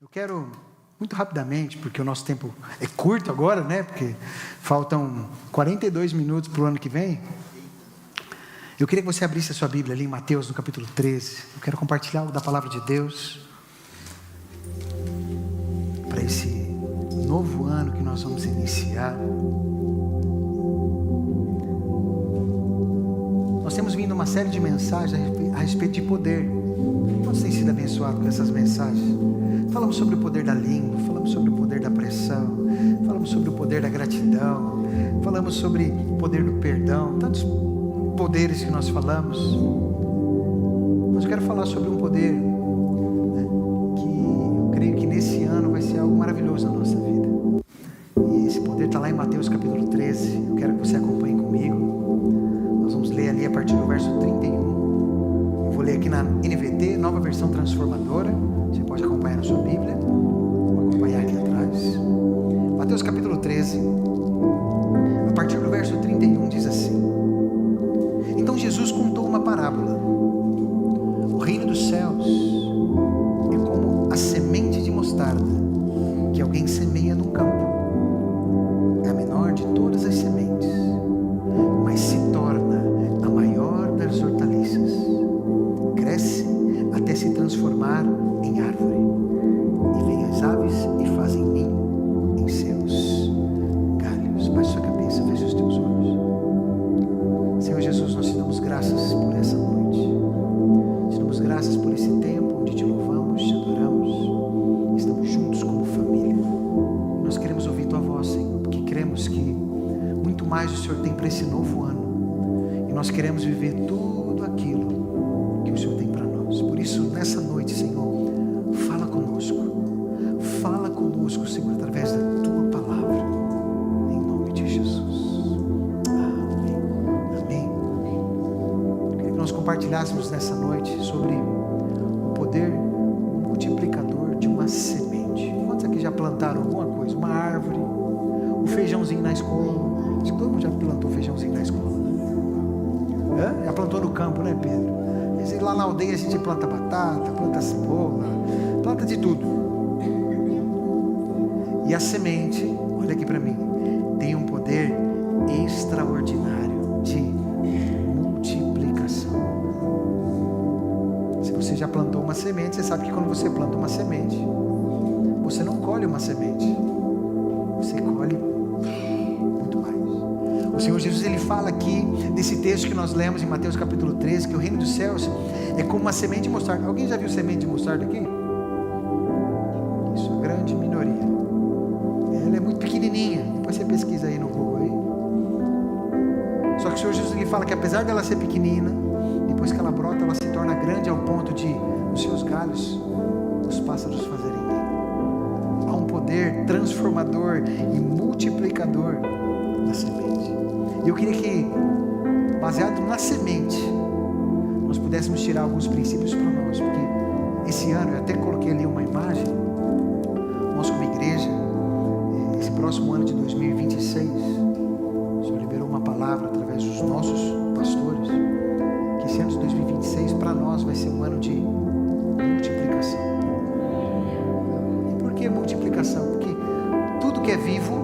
Eu quero, muito rapidamente, porque o nosso tempo é curto agora, né? Porque faltam 42 minutos para o ano que vem. Eu queria que você abrisse a sua Bíblia ali em Mateus, no capítulo 13. Eu quero compartilhar algo da palavra de Deus para esse novo ano que nós vamos iniciar. Nós temos vindo uma série de mensagens a respeito de poder. Quantos têm sido abençoados com essas mensagens? Falamos sobre o poder da língua, falamos sobre o poder da pressão, falamos sobre o poder da gratidão, falamos sobre o poder do perdão, tantos poderes que nós falamos. Mas eu quero falar sobre um poder, né, que eu creio que nesse ano vai ser algo maravilhoso na nossa vida. E esse poder está lá em Mateus capítulo 13. Eu quero que você acompanhe comigo. Nós vamos ler ali a partir do verso 31. Eu vou ler aqui na NVT, Nova Versão Transformadora. Você pode acompanhar na sua Bíblia, vou acompanhar aqui atrás. Mateus capítulo 13, a partir do verso 31, diz assim: Então Jesus contou uma parábola. O reino dos céus é como a semente de mostarda que alguém semeia num campo. É a menor de todas as sementes, mas se torna a maior das hortaliças. Cresce até se transformar em árvore, e vêm as aves e fazem ninho em seus galhos. Baixe sua cabeça, feche os teus olhos. Senhor Jesus, nós te damos graças por essa noite, te damos graças por esse tempo onde te louvamos, te adoramos, estamos juntos como família. Nós queremos ouvir tua voz, Senhor, porque cremos que muito mais o Senhor tem para esse novo ano, e nós queremos viver tudo aquilo que o Senhor tem para nós. Por isso, nessa noite, Senhor, fala conosco, Senhor, através da tua palavra, em nome de Jesus. Amém. Amém. Eu queria que nós compartilhássemos nessa noite sobre o poder multiplicador de uma semente. Quantos aqui já plantaram alguma coisa? Uma árvore, um feijãozinho na escola? Acho que todo mundo já plantou feijãozinho na escola, né? Já plantou no campo, né, Pedro? Lá na aldeia a gente planta batata, planta cebola, planta de tudo. E a semente, olha aqui para mim, tem um poder extraordinário de multiplicação. Se você já plantou uma semente, você sabe que quando você planta uma semente, você não colhe uma semente, você colhe muito mais. O Senhor Jesus, ele fala aqui nesse texto que nós lemos em Mateus capítulo 13, que o reino dos céus é como uma semente de mostarda. Alguém já viu semente de mostarda aqui? Isso, a grande minoria. Ela é muito pequenininha. Depois você pesquisa aí no Google aí. Só que o Senhor Jesus, ele fala que apesar dela ser pequenina, depois que ela brota, ela se torna grande ao ponto de os seus galhos, os pássaros fazerem ninho. Há um poder transformador e multiplicador na semente. E eu queria que, baseado na semente, nós pudéssemos tirar alguns princípios para nós, porque esse ano, eu até coloquei ali uma imagem, nós como igreja, esse próximo ano de 2026, o Senhor liberou uma palavra através dos nossos pastores, que esse ano de 2026 para nós vai ser um ano de multiplicação. E por que multiplicação? Porque tudo que é vivo,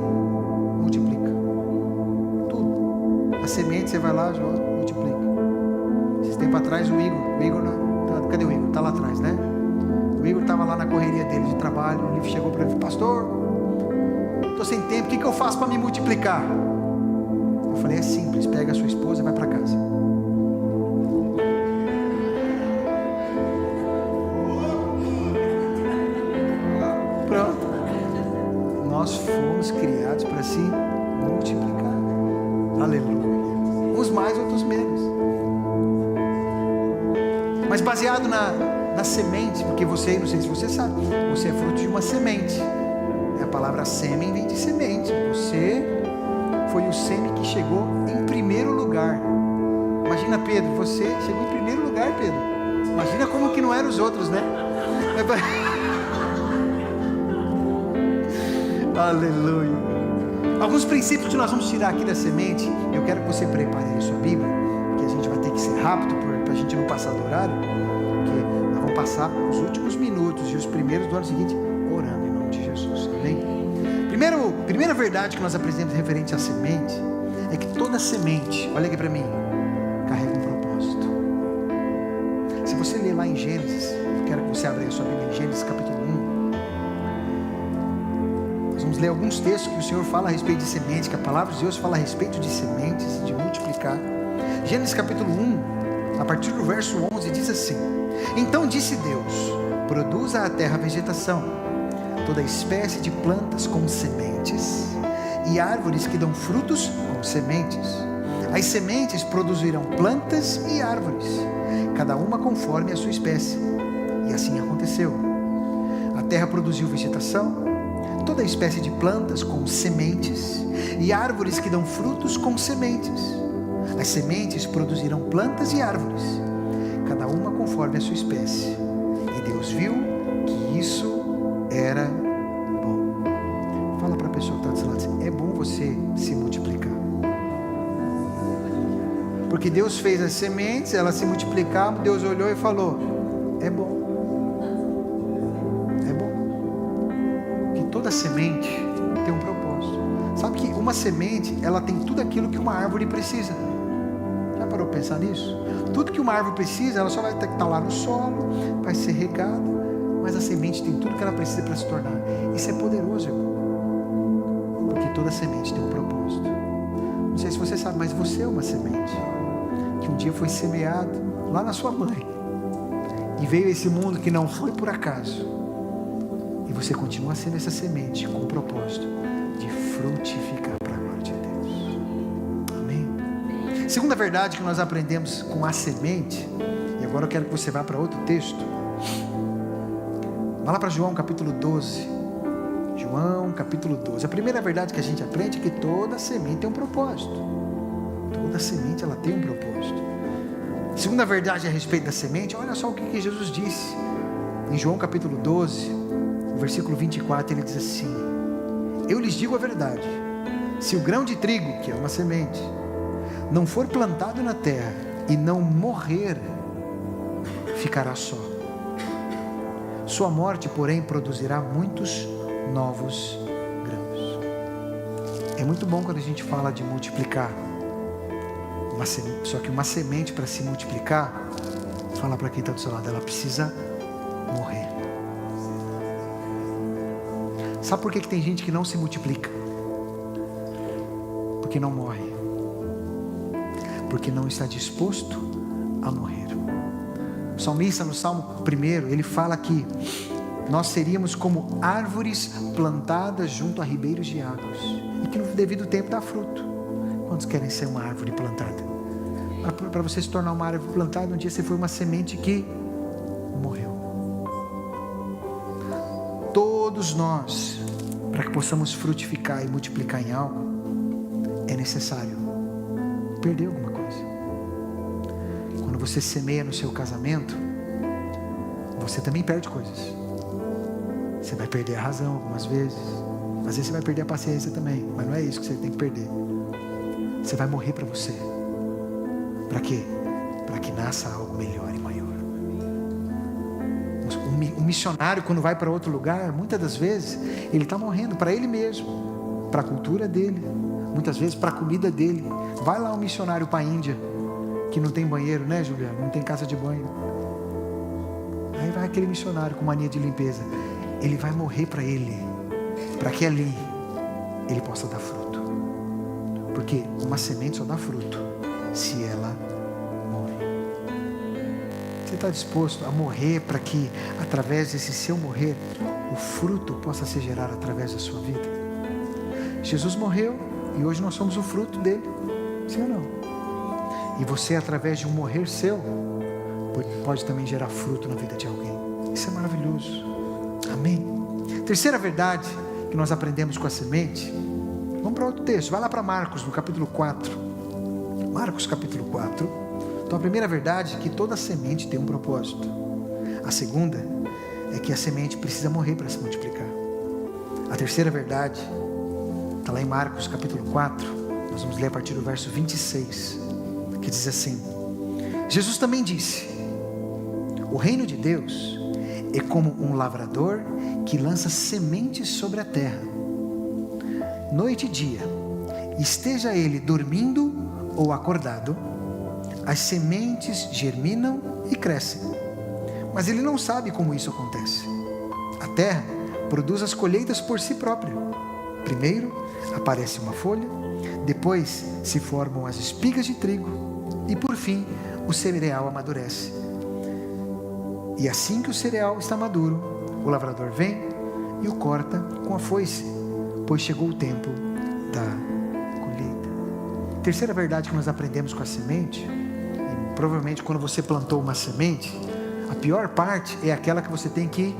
multiplica. Tudo. A semente, você vai lá, multiplica. Esse tempo atrás o Igor não, cadê o Igor? Está lá atrás, né? O Igor estava lá na correria dele de trabalho. Ele chegou para ele: pastor, estou sem tempo, o que eu faço para me multiplicar? Eu falei: é simples, pega a sua esposa e vai para casa. Pronto. Nós fomos criados para se multiplicar. Aleluia. Uns mais, outros menos. Mas baseado na semente, porque você, não sei se você sabe, você é fruto de uma semente. A palavra sêmen vem de semente. Você foi o sêmen que chegou em primeiro lugar. Imagina, Pedro, você chegou em primeiro lugar, Pedro. Imagina como que não eram os outros, né? Aleluia. Alguns princípios que nós vamos tirar aqui da semente. Eu quero que você prepare a sua Bíblia, que a gente vai ter que ser rápido para a gente não passar do horário, porque nós vamos passar os últimos minutos e os primeiros do ano seguinte Jesus. Amém? Primeira verdade que nós aprendemos referente à semente é que toda semente, olha aqui para mim, carrega um propósito. Se você ler lá em Gênesis, eu quero que você abra aí a sua Bíblia em Gênesis capítulo 1. Nós vamos ler alguns textos que o Senhor fala a respeito de sementes, que a palavra de Deus fala a respeito de sementes, de multiplicar. Gênesis capítulo 1, a partir do verso 11, diz assim: Então disse Deus: produza a terra vegetação, toda espécie de plantas com sementes, e árvores que dão frutos com sementes. As sementes produzirão plantas e árvores, cada uma conforme a sua espécie. E assim aconteceu. A terra produziu vegetação, toda espécie de plantas com sementes, e árvores que dão frutos com sementes. As sementes produzirão plantas e árvores, cada uma conforme a sua espécie. E Deus viu que isso era bom. Fala para a pessoa que está do seu lado assim: é bom você se multiplicar. Porque Deus fez as sementes, elas se multiplicavam, Deus olhou e falou: é bom. É bom. Que toda semente tem um propósito. Sabe que uma semente, ela tem tudo aquilo que uma árvore precisa. Já parou para pensar nisso? Tudo que uma árvore precisa, ela só vai ter que estar lá no solo, vai ser regada, mas a semente tem tudo que ela precisa para se tornar. Isso é poderoso, irmão. Porque toda semente tem um propósito. Não sei se você sabe, mas você é uma semente que um dia foi semeado lá na sua mãe e veio a esse mundo que não foi por acaso, e você continua sendo essa semente com o propósito de frutificar para a glória de Deus. Amém? Segunda verdade que nós aprendemos com a semente, e agora eu quero que você vá para outro texto. Vá lá para João capítulo 12. João capítulo 12. A primeira verdade que a gente aprende é que toda semente tem um propósito. Toda semente ela tem um propósito. Segunda verdade a respeito da semente, olha só o que Jesus disse em João capítulo 12, no versículo 24, ele diz assim: eu lhes digo a verdade, se o grão de trigo, que é uma semente, não for plantado na terra e não morrer, ficará só. Sua morte, porém, produzirá muitos novos grãos. É muito bom quando a gente fala de multiplicar. Só que uma semente, para se multiplicar, fala para quem está do seu lado, ela precisa morrer. Sabe por que tem gente que não se multiplica? Porque não morre. Porque não está disposto a morrer. O salmista, no Salmo 1, ele fala que nós seríamos como árvores plantadas junto a ribeiros de águas, e que no devido tempo dá fruto. Quantos querem ser uma árvore plantada? Para você se tornar uma árvore plantada, um dia você foi uma semente que morreu. Todos nós, para que possamos frutificar e multiplicar em algo, é necessário perder alguma coisa. Quando você semeia no seu casamento, você também perde coisas. Você vai perder a razão algumas vezes. Às vezes você vai perder a paciência também, mas não é isso que você tem que perder. Você vai morrer para você. Para quê? Para que nasça algo melhor e maior. Um missionário, quando vai para outro lugar, muitas das vezes ele está morrendo para ele mesmo, para a cultura dele, muitas vezes para a comida dele. Vai lá um missionário para a Índia, que não tem banheiro, né, Juliana? Não tem casa de banho. Aí vai aquele missionário com mania de limpeza. Ele vai morrer para ele, para que ali ele possa dar fruto. Porque uma semente só dá fruto se ela morre. Você está disposto a morrer para que, através desse seu morrer, o fruto possa ser gerado através da sua vida? Jesus morreu e hoje nós somos o fruto dele, sim ou não? E você, através de um morrer seu, pode também gerar fruto na vida de alguém. Isso é maravilhoso. Amém? Terceira verdade que nós aprendemos com a semente. Vamos para outro texto. Vai lá para Marcos, no capítulo 4. Marcos capítulo 4. Então a primeira verdade é que toda semente tem um propósito. A segunda é que a semente precisa morrer para se multiplicar. A terceira verdade está lá em Marcos capítulo 4. Nós vamos ler a partir do verso 26, que diz assim: Jesus também disse: o reino de Deus é como um lavrador que lança sementes sobre a terra, noite e dia, esteja ele dormindo ou acordado, as sementes germinam e crescem, mas ele não sabe como isso acontece. A terra produz as colheitas por si própria. Primeiro aparece uma folha, depois se formam as espigas de trigo e por fim o cereal amadurece. E assim que o cereal está maduro, o lavrador vem e o corta com a foice, pois chegou o tempo da colheita. Terceira verdade que nós aprendemos com a semente, e provavelmente quando você plantou uma semente, a pior parte é aquela que você tem que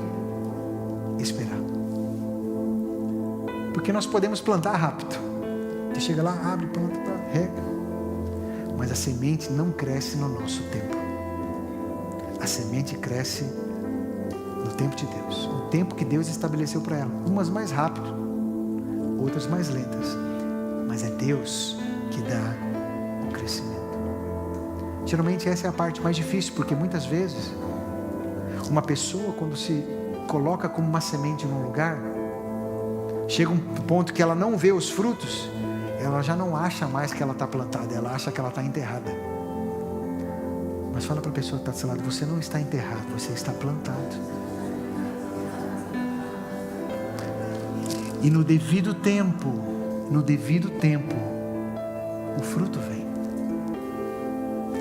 esperar. Porque nós podemos plantar rápido. Você chega lá, abre, planta, rega. Mas a semente não cresce no nosso tempo. A semente cresce no tempo de Deus, no tempo que Deus estabeleceu para ela. Umas mais rápido, outras mais lentas, mas é Deus que dá o crescimento. Geralmente essa é a parte mais difícil, porque muitas vezes uma pessoa, quando se coloca como uma semente num lugar, chega um ponto que ela não vê os frutos, ela já não acha mais que ela está plantada, ela acha que ela está enterrada. Mas fala para a pessoa que está do seu lado: você não está enterrado, você está plantado. E no devido tempo, o fruto vem.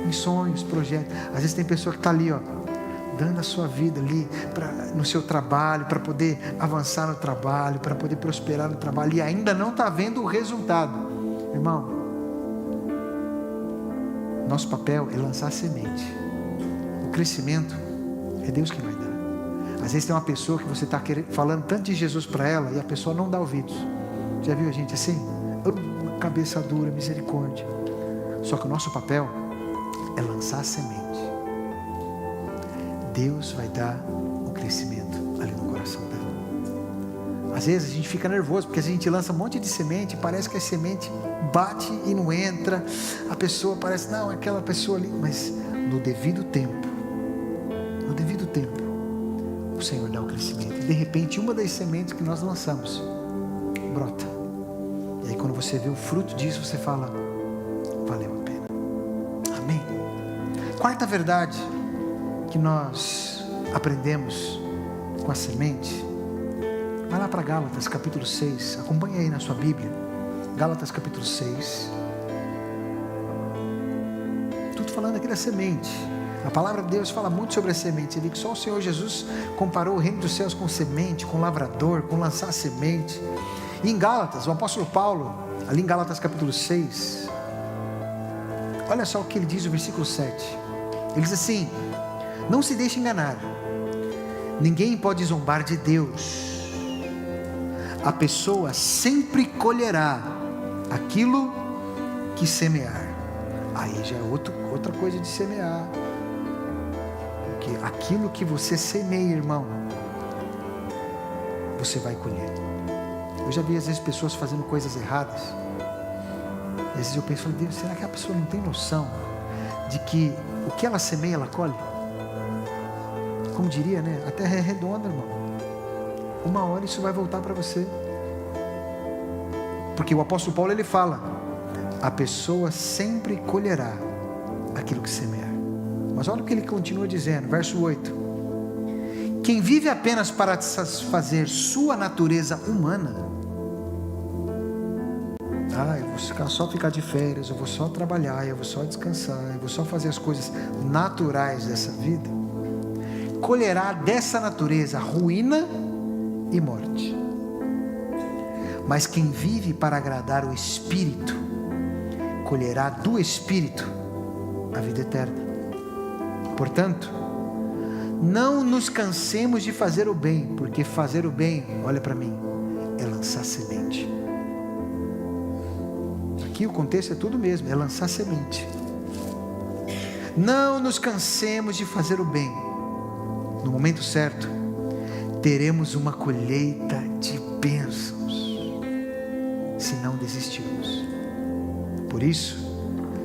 Em sonhos, projetos. Às vezes tem pessoa que está ali, dando a sua vida ali no seu trabalho, para poder avançar no trabalho, para poder prosperar no trabalho, e ainda não está vendo o resultado. Irmão, nosso papel é lançar semente. O crescimento é Deus que vai dar. Às vezes tem uma pessoa que você está falando tanto de Jesus para ela, e a pessoa não dá ouvidos. Já viu a gente assim? Cabeça dura, misericórdia. Só que o nosso papel é lançar semente. Deus vai dar o crescimento ali no coração dela. Às vezes a gente fica nervoso, porque a gente lança um monte de semente, parece que a semente bate e não entra, a pessoa parece, não, aquela pessoa ali, mas no devido tempo, o Senhor dá o crescimento. E de repente uma das sementes que nós lançamos brota, e aí quando você vê o fruto disso, você fala: valeu a pena. Amém? Quarta verdade que nós aprendemos com a semente, vai lá para Gálatas capítulo 6, acompanha aí na sua Bíblia, Gálatas capítulo 6, tudo falando aqui da semente. A palavra de Deus fala muito sobre a semente. Você vê que só o Senhor Jesus comparou o reino dos céus com semente, com lavrador, com lançar semente. E em Gálatas, o apóstolo Paulo, ali em Gálatas capítulo 6, olha só o que ele diz no versículo 7, ele diz assim: não se deixe enganar, ninguém pode zombar de Deus. A pessoa sempre colherá aquilo que semear. Aí já é outra coisa de semear. Porque aquilo que você semeia, irmão, você vai colher. Eu já vi às vezes pessoas fazendo coisas erradas. Às vezes eu penso: Deus, será que a pessoa não tem noção de que o que ela semeia, ela colhe? Como diria, né? A terra é redonda, irmão. Uma hora isso vai voltar para você. Porque o apóstolo Paulo, ele fala: a pessoa sempre colherá aquilo que semear. Mas olha o que ele continua dizendo, verso 8: quem vive apenas para satisfazer sua natureza humana, eu vou só ficar de férias, eu vou só trabalhar, eu vou só descansar, eu vou só fazer as coisas naturais dessa vida, colherá dessa natureza ruína e morte. Mas quem vive para agradar o Espírito, colherá do Espírito a vida eterna. Portanto, não nos cansemos de fazer o bem, porque fazer o bem, olha para mim, é lançar semente. Aqui o contexto é tudo mesmo, é lançar semente. Não nos cansemos de fazer o bem. No momento certo, teremos uma colheita de bênçãos, se não desistirmos. Por isso,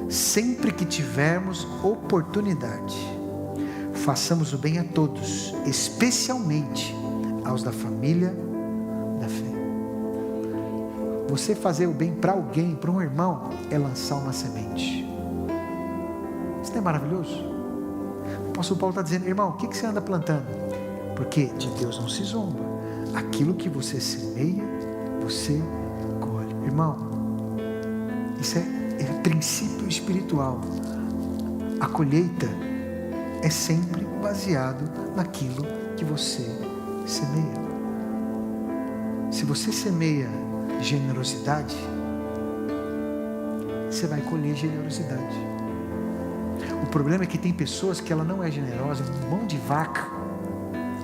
sempre que tivermos oportunidade, façamos o bem a todos, especialmente aos da família da fé. Você fazer o bem para alguém, para um irmão, é lançar uma semente. Isso não é maravilhoso? O apóstolo Paulo está dizendo: irmão, o que você anda plantando? Porque de Deus não se zomba. Aquilo que você semeia, você colhe. Irmão, isso é princípio espiritual. A colheita é sempre baseado naquilo que você semeia. Se você semeia generosidade, você vai colher generosidade. O problema é que tem pessoas que ela não é generosa, mão de vaca,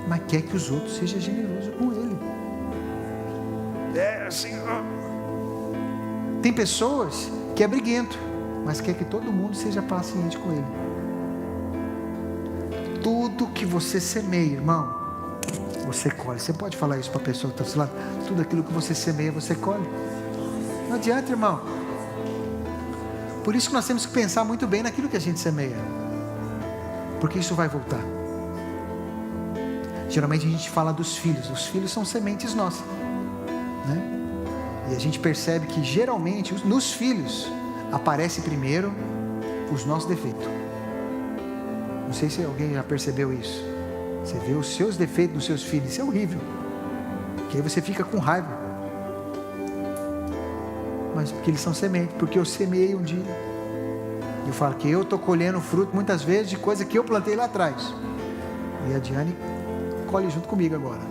mas quer que os outros sejam generosos com ele. Senhor. Tem pessoas que é briguento, mas quer que todo mundo seja paciente com ele. Tudo que você semeia, irmão, você colhe. Você pode falar isso para a pessoa que está do seu lado? Tudo aquilo que você semeia, você colhe. Não adianta, irmão. Por isso que nós temos que pensar muito bem naquilo que a gente semeia, porque isso vai voltar. Geralmente a gente fala dos filhos. Os filhos são sementes nossas, né? E a gente percebe que geralmente nos filhos aparece primeiro os nossos defeitos. Não sei se alguém já percebeu isso. Você vê os seus defeitos nos seus filhos, isso é horrível, porque aí você fica com raiva. Mas porque eles são sementes, porque eu semeei um dia. Eu falo que eu estou colhendo fruto muitas vezes de coisa que eu plantei lá atrás. E a Diane colhe junto comigo agora,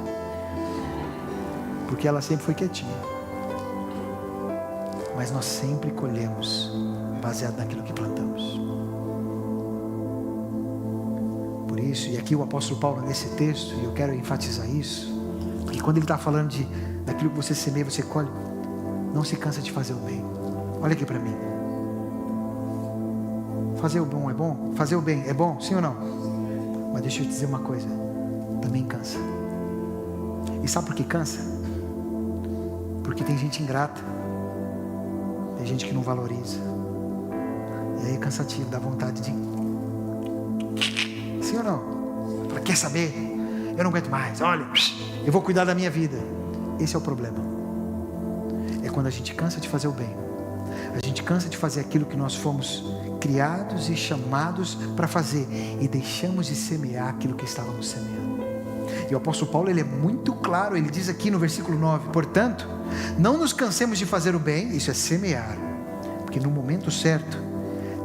porque ela sempre foi quietinha. Mas nós sempre colhemos baseado naquilo que plantamos. Por isso, e aqui o apóstolo Paulo nesse texto, e eu quero enfatizar isso, porque quando ele está falando daquilo que você semeia, você colhe. Não se cansa de fazer o bem. Olha aqui para mim. Fazer o bom é bom? Fazer o bem é bom? Sim ou não? Mas deixa eu te dizer uma coisa, também cansa. E sabe por que cansa? Porque tem gente ingrata, tem gente que não valoriza, e aí é cansativo, dá vontade de... Sim ou não? Fala, quer saber? Eu não aguento mais, olha, eu vou cuidar da minha vida. Esse é o problema. É quando a gente cansa de fazer o bem, a gente cansa de fazer aquilo que nós fomos criados e chamados para fazer, e deixamos de semear aquilo que estávamos semeando. E o apóstolo Paulo, ele é muito claro, ele diz aqui no versículo 9, portanto, não nos cansemos de fazer o bem, isso é semear, porque no momento certo,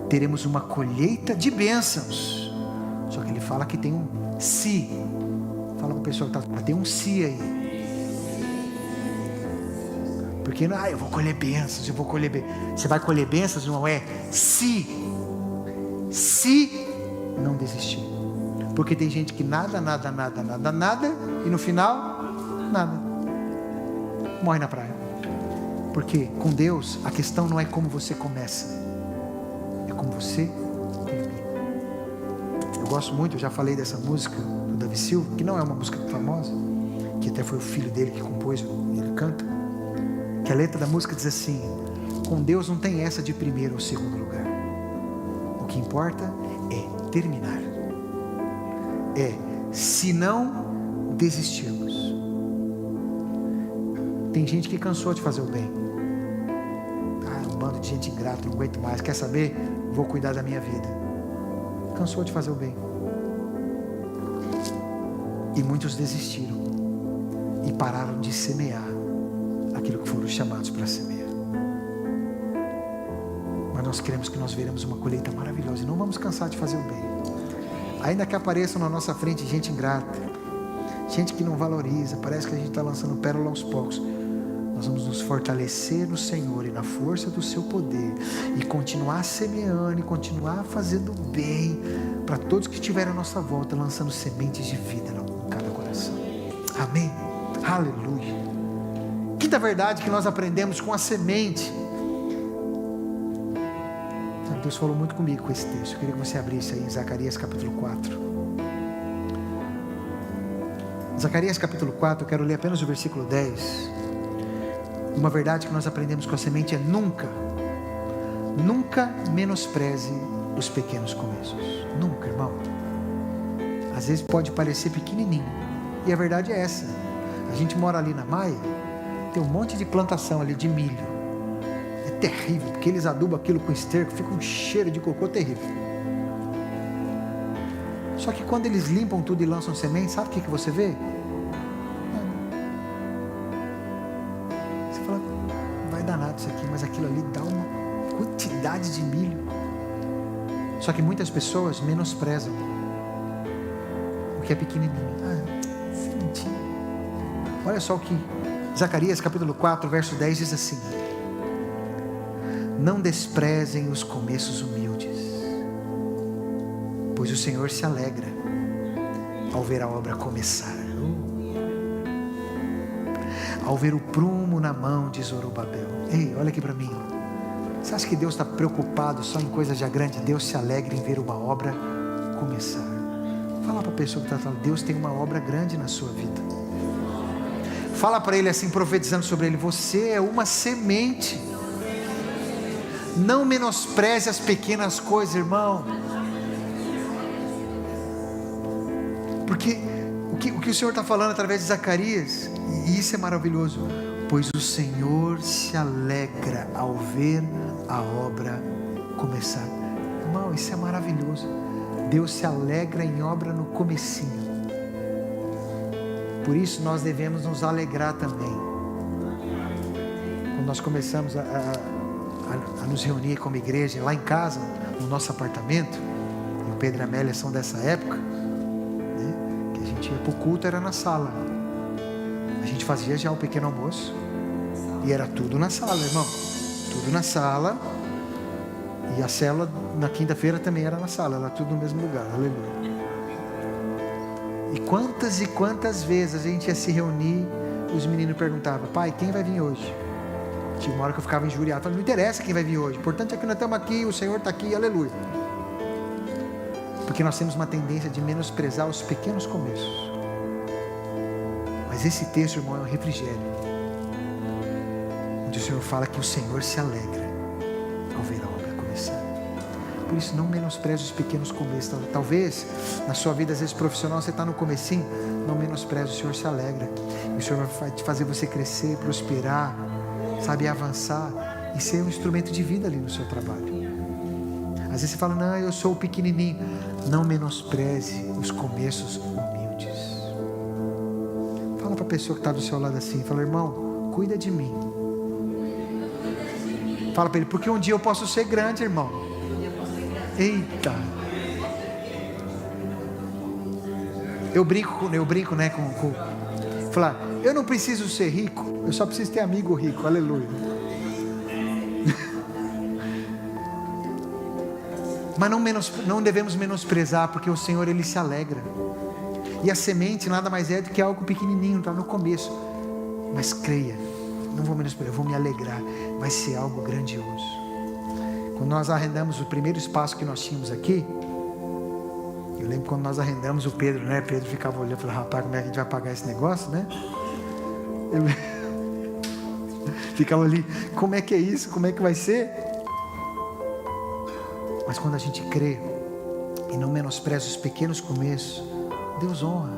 teremos uma colheita de bênçãos. Só que ele fala que tem um se. Fala para o pessoal que está, tem um se aí. Porque eu vou colher bênçãos, eu vou colher bênçãos. Você vai colher bênçãos, não é? Se não desistir. Porque tem gente que nada, e no final, nada. Morre na praia. Porque com Deus, a questão não é como você começa, é como você termina. Eu gosto muito, eu já falei dessa música do Davi Silva, que não é uma música famosa, que até foi o filho dele que compôs, ele canta, que a letra da música diz assim: com Deus não tem essa de primeiro ou segundo lugar, o que importa é terminar, é se não desistirmos. Tem gente que cansou de fazer o bem. Um bando de gente ingrata, não aguento mais, quer saber? Vou cuidar da minha vida. Cansou de fazer o bem. E muitos desistiram e pararam de semear aquilo que foram chamados para semear. Mas nós queremos que nós veremos uma colheita maravilhosa e não vamos cansar de fazer o bem. Ainda que apareçam na nossa frente gente ingrata, gente que não valoriza, parece que a gente está lançando pérola aos poucos. Nós vamos nos fortalecer no Senhor e na força do seu poder, e continuar semeando e continuar fazendo bem para todos que estiverem à nossa volta, lançando sementes de vida em cada coração. Amém? Aleluia. Quinta verdade que nós aprendemos com a semente. Deus falou muito comigo com esse texto. Eu queria que você abrisse aí em Zacarias capítulo 4. Zacarias capítulo 4, eu quero ler apenas o versículo 10. Uma verdade que nós aprendemos com a semente é nunca menospreze os pequenos começos. Nunca, irmão. Às vezes pode parecer pequenininho, e a verdade é essa. A gente mora ali na Maia, tem um monte de plantação ali de milho. É terrível, porque eles adubam aquilo com esterco, fica um cheiro de cocô terrível. Só que quando eles limpam tudo e lançam semente, sabe o que você vê? Você fala, não vai dar nada isso aqui, mas aquilo ali dá uma quantidade de milho. Só que muitas pessoas menosprezam o que é pequenininho. Sementinho. Olha só o que Zacarias capítulo 4 verso 10 diz assim: não desprezem os começos humildes, pois o Senhor se alegra ao ver a obra começar, ao ver o prumo na mão de Zorobabel. Ei, olha aqui para mim. Você acha que Deus está preocupado só em coisas já grandes? Deus se alegra em ver uma obra começar. Fala para a pessoa que está falando, Deus tem uma obra grande na sua vida. Fala para ele assim, profetizando sobre ele: você é uma semente. Não menospreze as pequenas coisas, irmão. Porque o que o Senhor está falando através de Zacarias, e isso é maravilhoso, pois o Senhor se alegra ao ver a obra começar. Irmão, isso é maravilhoso. Deus se alegra em obra no comecinho. Por isso nós devemos nos alegrar também. Quando nós começamos a nos reunir como igreja, lá em casa, no nosso apartamento, e o Pedro e a Amélia são dessa época, né, que a gente ia para o culto, era na sala. A gente fazia já o pequeno almoço, e era tudo na sala, irmão. Tudo na sala. E a célula na quinta-feira também era na sala, era tudo no mesmo lugar, aleluia. E quantas vezes a gente ia se reunir, os meninos perguntavam: pai, quem vai vir hoje? Tinha uma hora que eu ficava injuriado, falei, não interessa quem vai vir hoje, o importante é que nós estamos aqui, o Senhor está aqui, aleluia. Porque nós temos uma tendência de menosprezar os pequenos começos. Mas esse texto, irmão, é um refrigério, onde o Senhor fala que o Senhor se alegra ao ver a obra começar. Por isso, não menospreze os pequenos começos. Talvez na sua vida, às vezes profissional, você está no comecinho. Não menospreze, o Senhor se alegra. E o Senhor vai fazer você crescer, prosperar, sabe, avançar e ser um instrumento de vida ali no seu trabalho. Às vezes você fala, não, eu sou o pequenininho. Não menospreze os começos humildes. Fala para a pessoa que está do seu lado assim, fala, irmão, cuida de mim. Fala para ele, porque um dia eu posso ser grande, irmão. Eita. Eu brinco, né, com falar, eu não preciso ser rico, eu só preciso ter amigo rico, aleluia. Mas não devemos menosprezar, porque o Senhor, Ele se alegra. E a semente nada mais é do que algo pequenininho, está no começo. Mas creia, não vou menosprezar, eu vou me alegrar, vai ser algo grandioso. Quando nós arrendamos o primeiro espaço que nós tínhamos aqui, eu lembro quando nós arrendamos o Pedro, né? Pedro ficava olhando e falava, rapaz, como é que a gente vai pagar esse negócio, né? Ficava ali, como é que é isso? Como é que vai ser? Mas quando a gente crê e não menospreza os pequenos começos, Deus honra.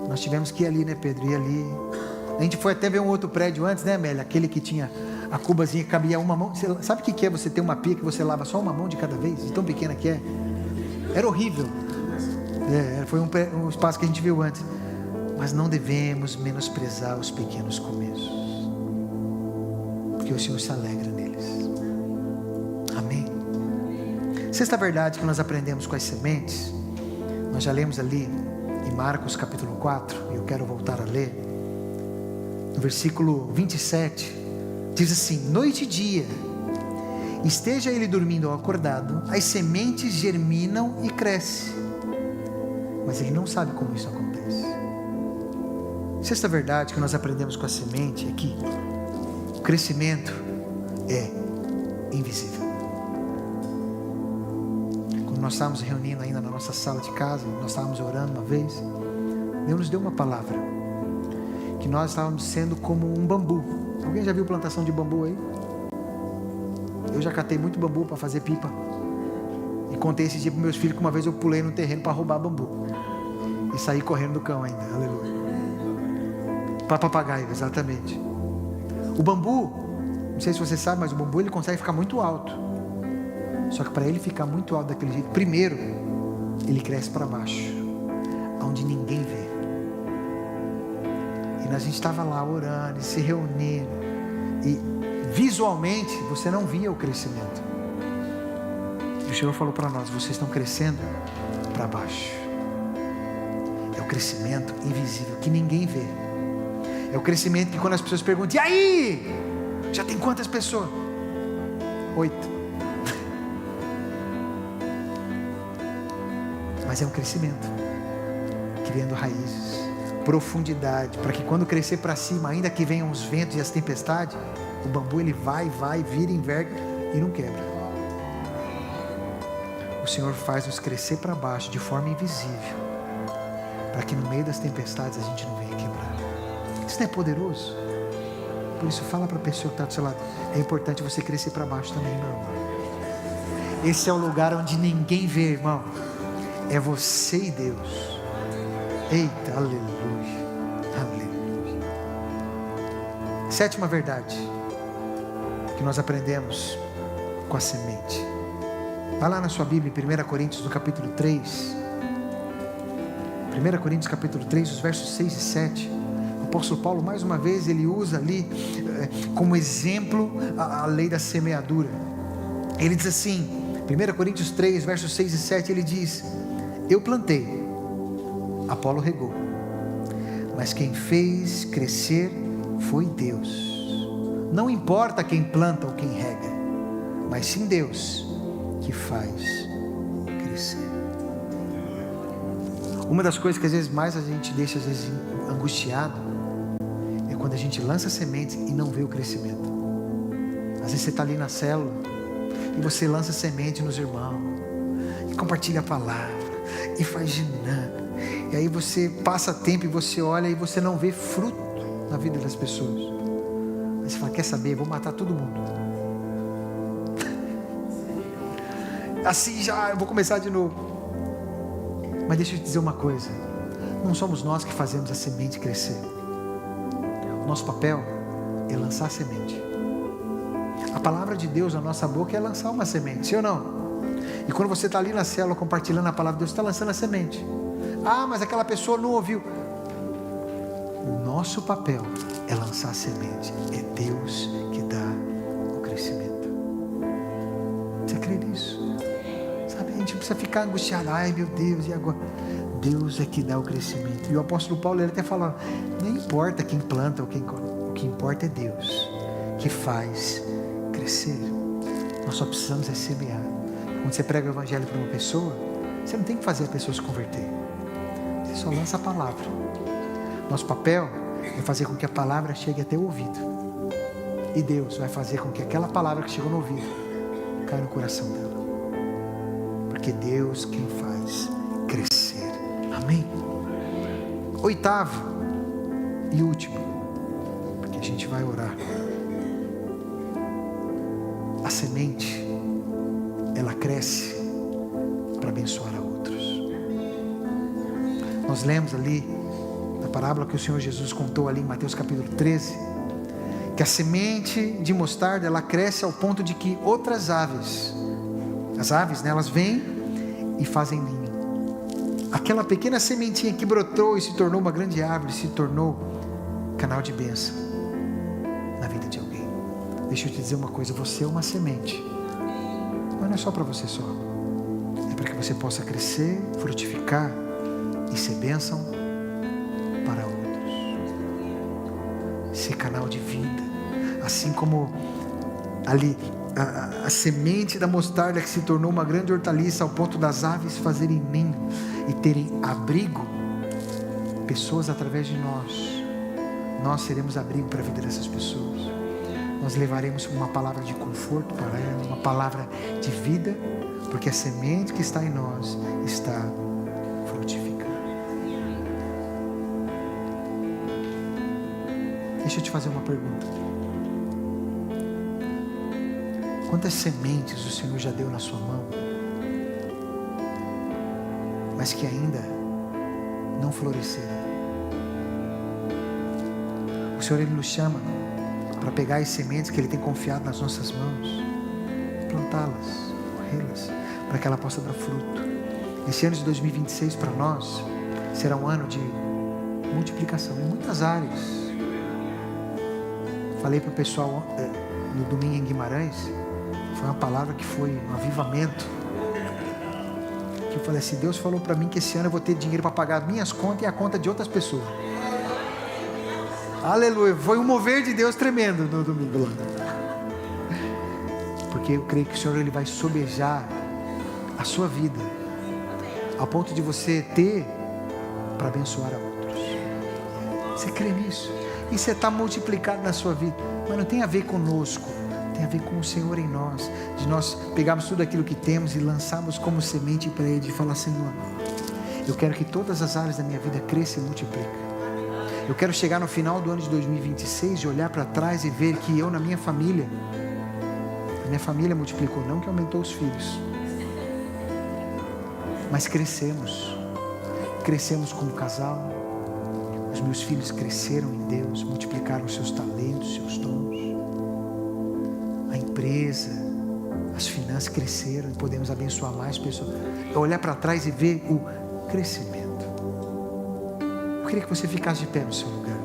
Nós tivemos que ir ali, né, Pedro? Ir ali. A gente foi até ver um outro prédio antes, né, Amélia? Aquele que tinha a cubazinha que cabia uma mão. Você sabe o que é você ter uma pia que você lava só uma mão de cada vez? De tão pequena que é. Era horrível. Foi um espaço que a gente viu antes. Mas não devemos menosprezar os pequenos começos, porque o Senhor se alegra neles. Amém. Sexta verdade que nós aprendemos com as sementes, nós já lemos ali em Marcos capítulo 4, e eu quero voltar a ler, no versículo 27, diz assim, noite e dia, esteja ele dormindo ou acordado, as sementes germinam e crescem, mas ele não sabe como isso acontece. Sexta verdade que nós aprendemos com a semente é que o crescimento é invisível. Quando nós estávamos reunindo ainda na nossa sala de casa, nós estávamos orando uma vez, Deus nos deu uma palavra, que nós estávamos sendo como um bambu. Alguém já viu plantação de bambu aí? Eu já catei muito bambu para fazer pipa. E contei esse dia para meus filhos que uma vez eu pulei no terreno para roubar bambu. E saí correndo do cão ainda, aleluia. Para papagaio, exatamente. O bambu, não sei se você sabe, mas o bambu ele consegue ficar muito alto. Só que para ele ficar muito alto daquele jeito, primeiro, ele cresce para baixo, onde ninguém vê. E a gente estava lá orando e se reunindo. E visualmente você não via o crescimento. E o Senhor falou para nós: vocês estão crescendo para baixo. É o crescimento invisível que ninguém vê. É o crescimento que quando as pessoas perguntam: e aí? Já tem quantas pessoas? 8. Mas é um crescimento criando raízes, profundidade, para que quando crescer para cima, ainda que venham os ventos e as tempestades, o bambu ele vai, vira, enverga e não quebra. O Senhor faz nos crescer para baixo de forma invisível, para que no meio das tempestades a gente não venha quebrar. Isso não é poderoso? Por isso fala para a pessoa que está do seu lado: é importante você crescer para baixo também, meu irmão. Esse é o lugar onde ninguém vê, irmão. É você e Deus. Eita, aleluia, aleluia. Sétima verdade que nós aprendemos com a semente. Vai lá na sua Bíblia, em 1 Coríntios, no capítulo 3. 1 Coríntios, capítulo 3, os versos 6 e 7. O apóstolo Paulo, mais uma vez, ele usa ali como exemplo a lei da semeadura. Ele diz assim, 1 Coríntios 3, versos 6 e 7, ele diz: eu plantei, Apolo regou, mas quem fez crescer foi Deus. Não importa quem planta ou quem rega, mas sim Deus que faz crescer. Uma das coisas que às vezes mais a gente deixa angustiado é quando a gente lança sementes e não vê o crescimento. Às vezes você está ali na célula e você lança semente nos irmãos e compartilha a palavra e faz dinâmica, e aí você passa tempo e você olha e você não vê fruto na vida das pessoas. Aí você fala: quer saber, vou matar todo mundo. Assim já, eu vou começar de novo. Mas deixa eu te dizer uma coisa: não somos nós que fazemos a semente crescer. O nosso papel é lançar a semente. A palavra de Deus na nossa boca é lançar uma semente, sim ou não? E quando você está ali na célula compartilhando a palavra de Deus, você está lançando a semente. Ah, mas aquela pessoa não ouviu. O nosso papel é lançar a semente. É Deus que dá o crescimento. Você crê nisso? Sabe, a gente não precisa ficar angustiado: ai meu Deus, e agora? Deus é que dá o crescimento. E o apóstolo Paulo, ele até fala: não importa quem planta ou quem come, o que importa é Deus que faz crescer. Nós só precisamos é semear. Quando você prega o evangelho para uma pessoa, você não tem que fazer a pessoa se converter. Você só lança a palavra. Nosso papel é fazer com que a palavra chegue até o ouvido. E Deus vai fazer com que aquela palavra que chegou no ouvido caia no coração dela. Porque Deus quem faz crescer. Amém? Oitavo e último, porque a gente vai orar. A semente, ela cresce para abençoar a outros. Nós lemos ali na parábola que o Senhor Jesus contou ali em Mateus capítulo 13, que a semente de mostarda, ela cresce ao ponto de que outras aves, as aves, né, elas vêm e fazem ninho. Aquela pequena sementinha que brotou e se tornou uma grande árvore, se tornou canal de bênção na vida de alguém. Deixa eu te dizer uma coisa: você é uma semente, mas não é só para você só, é para que você possa crescer, frutificar e ser bênção para outros, ser canal de vida, assim como ali a semente da mostarda que se tornou uma grande hortaliça ao ponto das aves fazerem ninho e terem abrigo. Pessoas através de nós seremos abrigo para a vida dessas pessoas. Nós levaremos uma palavra de conforto para ela, uma palavra de vida, porque a semente que está em nós está frutificando. Deixa eu te fazer uma pergunta: quantas sementes o Senhor já deu na sua mão mas que ainda não floresceram. O Senhor, Ele nos chama para pegar as sementes que Ele tem confiado nas nossas mãos, plantá-las, corrê-las, para que ela possa dar fruto. Esse ano de 2026 para nós será um ano de multiplicação em muitas áreas. Falei para o pessoal no domingo em Guimarães, foi uma palavra que foi um avivamento. Que eu falei assim, Deus falou para mim que esse ano eu vou ter dinheiro para pagar minhas contas e a conta de outras pessoas. Aleluia, foi um mover de Deus tremendo no domingo lá. Porque eu creio que o Senhor, Ele vai sobejar a sua vida, ao ponto de você ter para abençoar a outros. Você crê nisso? E você está multiplicado na sua vida. Mas não tem a ver conosco, tem a ver com o Senhor em nós, de nós pegarmos tudo aquilo que temos e lançarmos como semente para Ele, e falar, Senhor, eu quero que todas as áreas da minha vida cresçam e multipliquem. Eu quero chegar no final do ano de 2026 e olhar para trás e ver que eu, na minha família, a minha família multiplicou, não que aumentou os filhos, mas crescemos como casal. Os meus filhos cresceram em Deus, multiplicaram seus talentos, seus dons. A empresa, as finanças cresceram e podemos abençoar mais pessoas. É olhar para trás e ver o crescimento. Eu queria que você ficasse de pé no seu lugar.